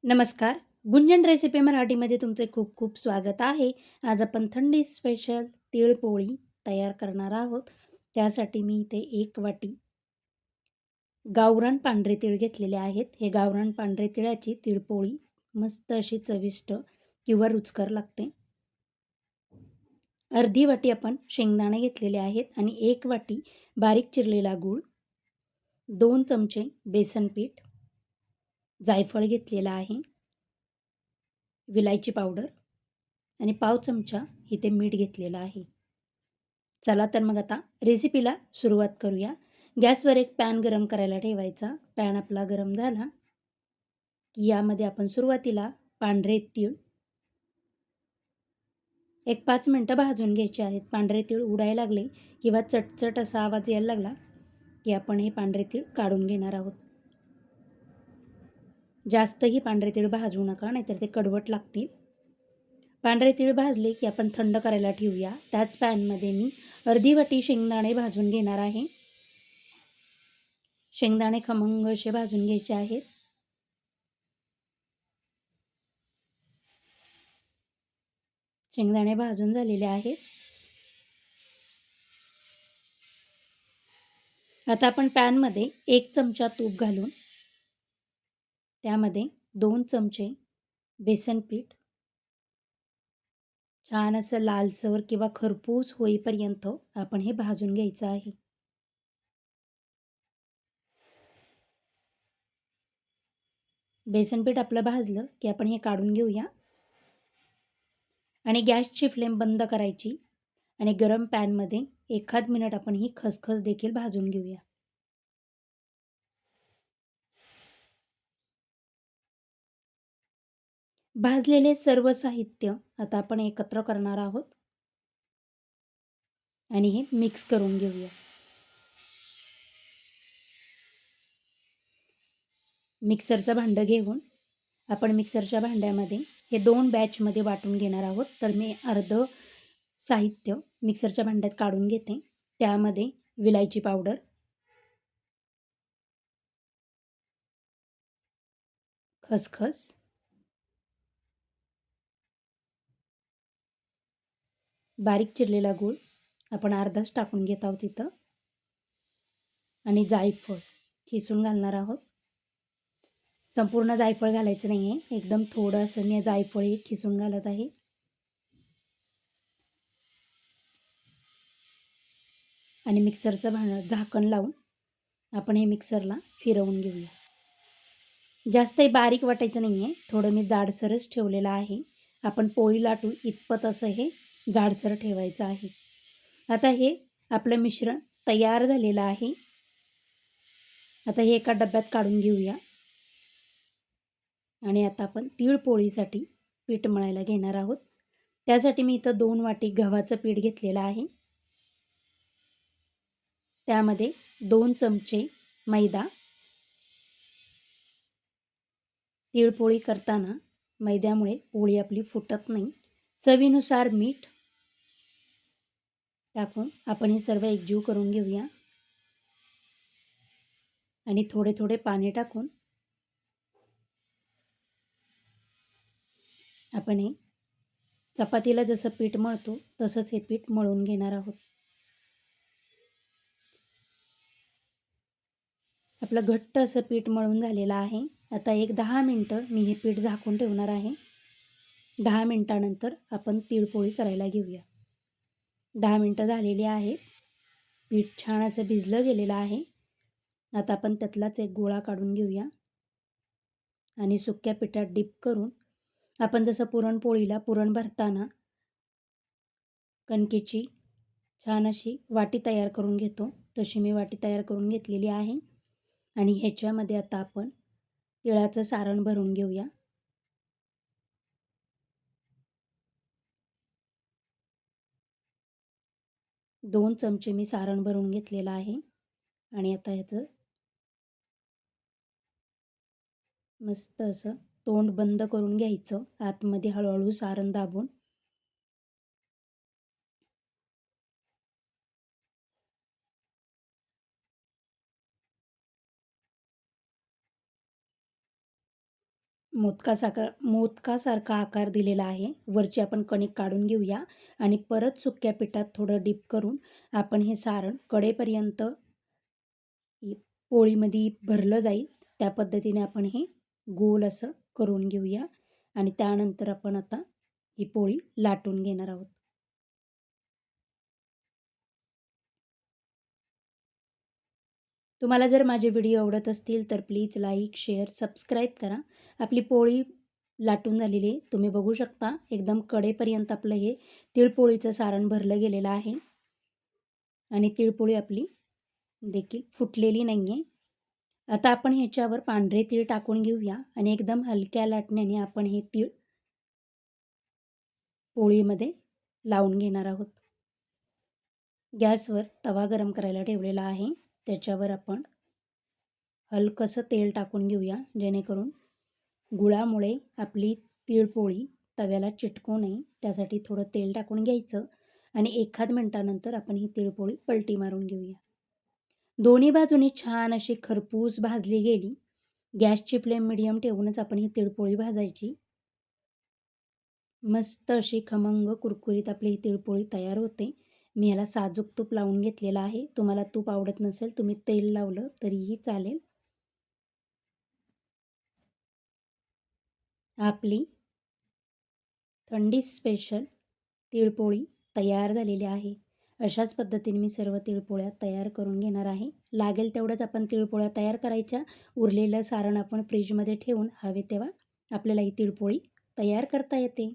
नमस्कार. गुंजन रेसिपी मराठीमध्ये तुमचे खूप खूप स्वागत आहे. आज आपण थंडी स्पेशल तिळपोळी तयार करणार आहोत. त्यासाठी मी इथे 1 वाटी गावरान पांढरे तीळ घेतलेले आहेत. हे गावरान पांढरे तिळाची तिळपोळी मस्त अशी चविष्ट किंवा रुचकर लागते. अर्धी वाटी आपण शेंगदाणे घेतलेले आहेत आणि 1 वाटी बारीक चिरलेला गूळ, 2 चमचे बेसन पीठ, जायफळ घेतलेला आहे, विलायची पावडर आणि पाव चमचा इथे मीठ घेतलेलं आहे. चला तर मग आता रेसिपीला सुरुवात करूया. गॅसवर एक पॅन गरम करायला ठेवायचा. पॅन आपला गरम झाला की यामध्ये आपण सुरुवातीला पांढरे तीळ एक 5 मिनटं भाजून घ्यायचे आहेत. पांढरे तीळ उडायला लागले किंवा चटचट असा आवाज यायला लागला की आपण हे पांढरे तीळ काढून घेणार आहोत. जास्तही पांढरे तीळ भाजू नका, नाहीतर ते कडवट लागतील. पांढरे तीळ भाजले की आपण थंड करायला ठेवूया. त्याच पॅनमध्ये मी अर्धी वाटी शेंगदाणे भाजून घेणार आहे. शेंगदाणे खमंग असे भाजून घ्यायचे आहेत. शेंगदाणे भाजून झालेले आहेत. आता आपण पॅनमध्ये 1 चमचा तूप घालून त्यामध्ये 2 चमचे बेसन पीठ छान असं लालसर किंवा खरपूस होईपर्यंत आपण हे भाजून घ्यायचं आहे. बेसन पीठ आपलं भाजलं की आपण हे काढून घेऊया आणि गॅसची फ्लेम बंद करायची आणि गरम पॅनमध्ये 1 मिनिट आपण ही खसखस देखील भाजून घेऊया. भाजलेले सर्व साहित्य आता आपण एकत्र करणार आहोत आणि हे मिक्स करून घेऊया. मिक्सरचं भांडं घेऊन आपण मिक्सरच्या भांड्यामध्ये हे 2 बॅचमध्ये वाटून घेणार आहोत. तर मी अर्धं साहित्य मिक्सरच्या भांड्यात काढून घेते. त्यामध्ये विलायची पावडर, खसखस, बारीक चिरलेला गूळ आपण अर्धाच टाकून घेत आहोत इथं आणि जायफळ खिसून घालणार आहोत. संपूर्ण जायफळ घालायचं नाही आहे, एकदम थोडं असं मी जायफळ हे खिसून घालत आहे. आणि मिक्सरचं झाकण लावून आपण हे मिक्सरला फिरवून घेऊया. जास्तही बारीक वाटायचं नाही आहे, थोडं मी जाडसरच ठेवलेलं आहे. आपण पोळी लाटू इतपत असं हे जाडसर ठेवायचं आहे. आता हे आपलं मिश्रण तयार झालेलं आहे. आता हे एका डब्यात काढून घेऊया आणि आता आपण तीळ पोळीसाठी पीठ मळायला घेणार आहोत. त्यासाठी मी इथं 2 वाटी गव्हाचं पीठ घेतलेलं आहे. त्यामध्ये 2 चमचे मैदा. तिळपोळी करताना मैद्यामुळे पोळी आपली फुटत नाही. चवीनुसार मीठ टाकून आपण हे सर्व एकजीव करून घेऊया आणि थोडे थोडे पाणी टाकून आपण हे चपातीला जसं पीठ मळतो तसंच हे पीठ मळून घेणार आहोत. आपलं घट्ट असं पीठ मळून झालेलं आहे. आता एक 10 मिनटं मी हे पीठ झाकून ठेवणार आहे. 10 मिनटानंतर आपण तिळपोळी करायला घेऊया. 10 मिनटं झालेली आहे. पीठ छान असं भिजलं गेलेलं आहे. आता आपण त्यातलाच एक गोळा काढून घेऊया आणि सुक्या पिठात डिप करून आपण जसं पुरणपोळीला पुरण भरताना कणकेची छान अशी वाटी तयार करून घेतो, तशी मी वाटी तयार करून घेतलेली आहे. आणि ह्याच्यामध्ये आता आपण तिळाचं सारण भरून घेऊया. दोन चमचे मी सारण भरून घेतलेलं आहे आणि आता ह्याचं मस्त असं तोंड बंद करून घ्यायचं. आतमध्ये हळूहळू सारण दाबून मोदकासारखा आकार दिलेला आहे. वरची आपण कणिक काढून घेऊया आणि परत सुक्या पिठात थोडं डीप करून आपण हे सारण कडेपर्यंत पोळीमध्ये भरलं जाईल त्या पद्धतीने आपण हे गोल असं करून घेऊया आणि त्यानंतर आपण आता ही पोळी लाटून घेणार आहोत. तुम्हाला जर माझे व्हिडिओ आवडत असतील तर प्लीज लाईक, शेअर, सबस्क्राईब करा. आपली पोळी लाटून झालेली आहे. तुम्ही बघू शकता एकदम कडेपर्यंत आपलं हे तिळपोळीचं सारण भरलं गेलेलं आहे आणि तिळपोळी आपली देखील फुटलेली नाही आहे. आता आपण ह्याच्यावर पांढरे तीळ टाकून घेऊया आणि एकदम हलक्या लाटण्याने आपण हे तीळ पोळीमध्ये लावून घेणार आहोत. गॅसवर तवा गरम करायला ठेवलेला आहे. त्याच्यावर आपण हलकंसं तेल टाकून घेऊया जेणेकरून गुळामुळे आपली तिळपोळी तव्याला चिटकू नये त्यासाठी थोडं तेल टाकून घ्यायचं आणि 1 मिनिटानंतर आपण ही तिळपोळी पलटी मारून घेऊया. दोन्ही बाजूनी छान अशी खरपूस भाजली गेली. गॅसची फ्लेम मिडियम ठेवूनच आपण ही तिळपोळी भाजायची. मस्त अशी खमंग कुरकुरीत आपली ही तिळपोळी तयार होते. मी ह्याला साजूक तूप लावून घेतलेलं आहे. तुम्हाला तूप आवडत नसेल तुम्ही तेल लावलं तरीही चालेल. आपली थंडी स्पेशल तिळपोळी तयार झालेली आहे. अशाच पद्धतीने मी सर्व तिळपोळ्या तयार करून घेणार आहे. लागेल तेवढंच आपण तिळपोळ्या तयार करायच्या. उरलेलं सारण आपण फ्रीजमध्ये ठेवून हवे तेव्हा आपल्याला ही तिळपोळी तयार करता येते.